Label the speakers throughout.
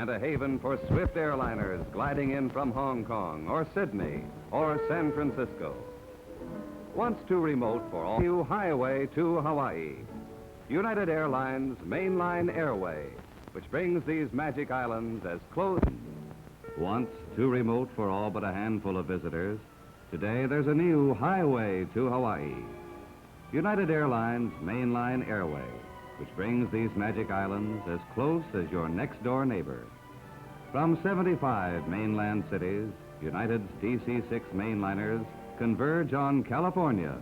Speaker 1: and a haven for swift airliners gliding in from Hong Kong or Sydney or San Francisco. Once too remote for all, new highway to Hawaii. United Airlines Mainline Airway, which brings these magic islands as close. Once too remote for all but a handful of visitors, today there's a new highway to Hawaii. United Airlines Mainline Airway, which brings these magic islands as close as your next-door neighbor. From 75 mainland cities, United's DC-6 mainliners converge on California,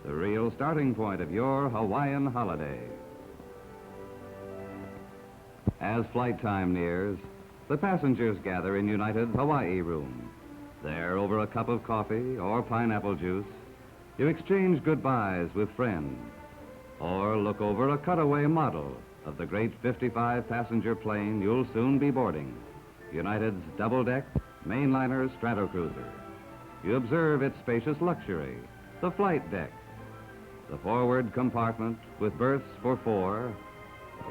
Speaker 1: the real starting point of your Hawaiian holiday. As flight time nears, the passengers gather in United's Hawaii room. There, over a cup of coffee or pineapple juice, you exchange goodbyes with friends, or look over a cutaway model of the great 55-passenger plane you'll soon be boarding, United's double-deck mainliner Stratocruiser. You observe its spacious luxury, the flight deck, the forward compartment with berths for four,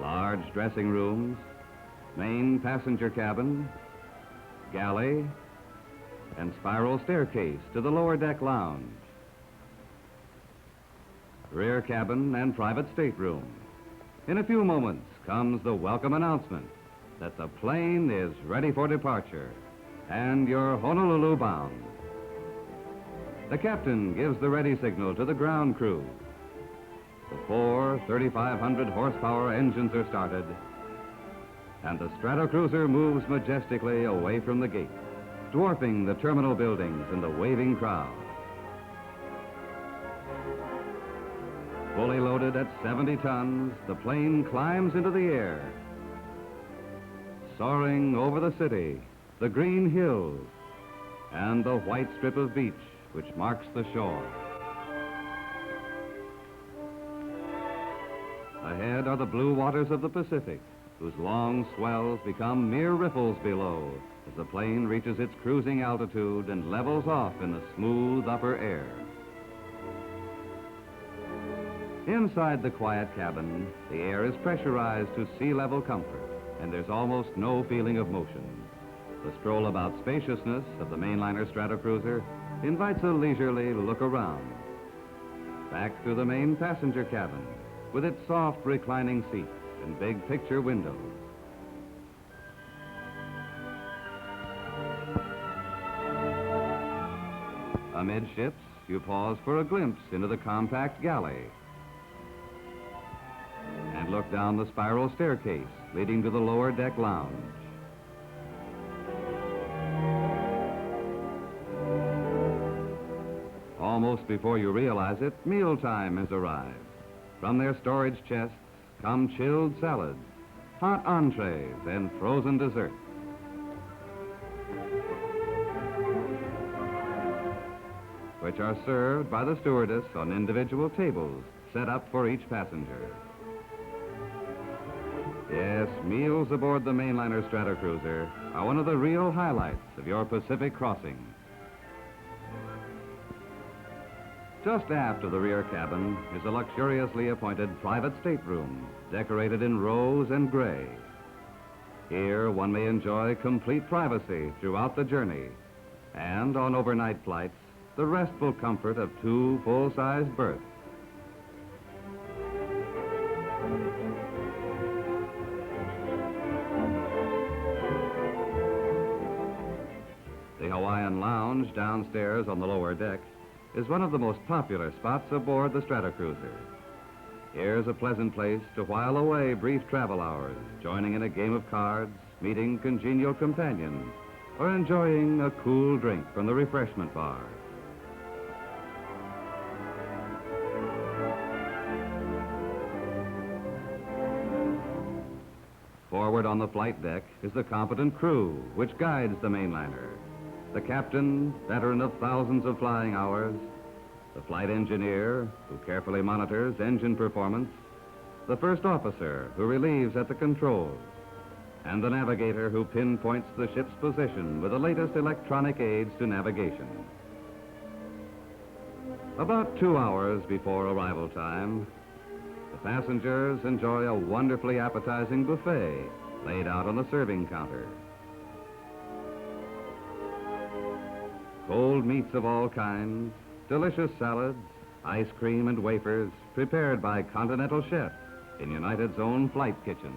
Speaker 1: large dressing rooms, main passenger cabin, galley, and spiral staircase to the lower deck lounge, rear cabin and private stateroom. In a few moments comes the welcome announcement that the plane is ready for departure and you're Honolulu bound. The captain gives the ready signal to the ground crew. The four 3,500 horsepower engines are started, and the Stratocruiser moves majestically away from the gate, dwarfing the terminal buildings and the waving crowd. Fully loaded at 70 tons, the plane climbs into the air, soaring over the city, the green hills, and the white strip of beach which marks the shore. Ahead are the blue waters of the Pacific, whose long swells become mere ripples below as the plane reaches its cruising altitude and levels off in the smooth upper air. Inside the quiet cabin, the air is pressurized to sea-level comfort, and there's almost no feeling of motion. The stroll about spaciousness of the mainliner Stratocruiser invites a leisurely look around. Back through the main passenger cabin, with its soft reclining seats and big picture windows. Amidships, you pause for a glimpse into the compact galley and look down the spiral staircase leading to the lower deck lounge. Almost before you realize it, mealtime has arrived. From their storage chests come chilled salads, hot entrees, and frozen desserts. Which are served by the stewardess on individual tables set up for each passenger. Yes, meals aboard the mainliner Stratocruiser are one of the real highlights of your Pacific crossing. Just aft of the rear cabin is a luxuriously appointed private stateroom decorated in rose and gray. Here one may enjoy complete privacy throughout the journey, and on overnight flights, the restful comfort of two full-sized berths. The Hawaiian Lounge downstairs on the lower deck is one of the most popular spots aboard the Stratocruiser. Here's a pleasant place to while away brief travel hours, joining in a game of cards, meeting congenial companions, or enjoying a cool drink from the refreshment bar. Forward on the flight deck is the competent crew which guides the mainliner. The captain, veteran of thousands of flying hours, the flight engineer, who carefully monitors engine performance, the first officer, who relieves at the controls, and the navigator, who pinpoints the ship's position with the latest electronic aids to navigation. About 2 hours before arrival time, the passengers enjoy a wonderfully appetizing buffet laid out on the serving counter. Cold meats of all kinds, delicious salads, ice cream and wafers prepared by continental chefs in United's own flight kitchen.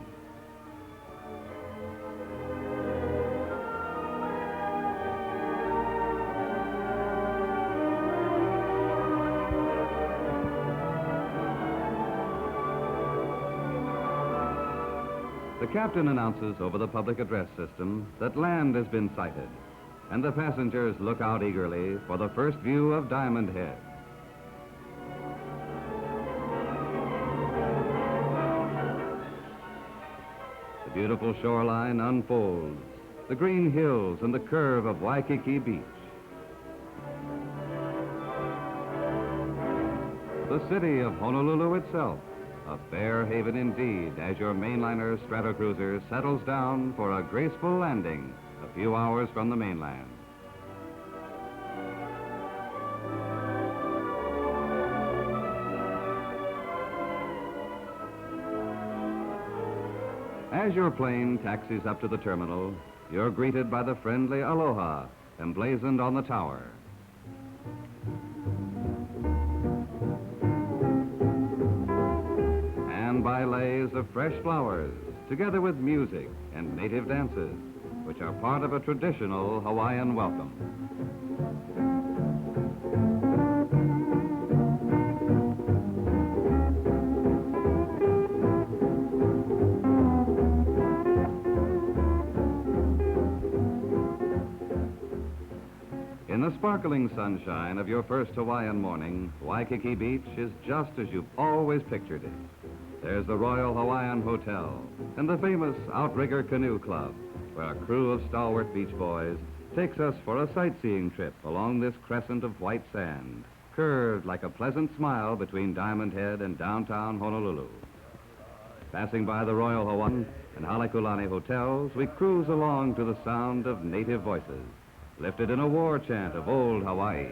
Speaker 1: The captain announces over the public address system that land has been sighted, and the passengers look out eagerly for the first view of Diamond Head. The beautiful shoreline unfolds, the green hills and the curve of Waikiki Beach. The city of Honolulu itself, a fair haven indeed as your mainliner Stratocruiser settles down for a graceful landing a few hours from the mainland. As your plane taxis up to the terminal, you're greeted by the friendly aloha emblazoned on the tower. And by leis of fresh flowers, together with music and native dances, which are part of a traditional Hawaiian welcome. In the sparkling sunshine of your first Hawaiian morning, Waikiki Beach is just as you've always pictured it. There's the Royal Hawaiian Hotel and the famous Outrigger Canoe Club, where a crew of stalwart beach boys takes us for a sightseeing trip along this crescent of white sand, curved like a pleasant smile between Diamond Head and downtown Honolulu. Passing by the Royal Hawaiian and Halekulani hotels, we cruise along to the sound of native voices, lifted in a war chant of old Hawaii.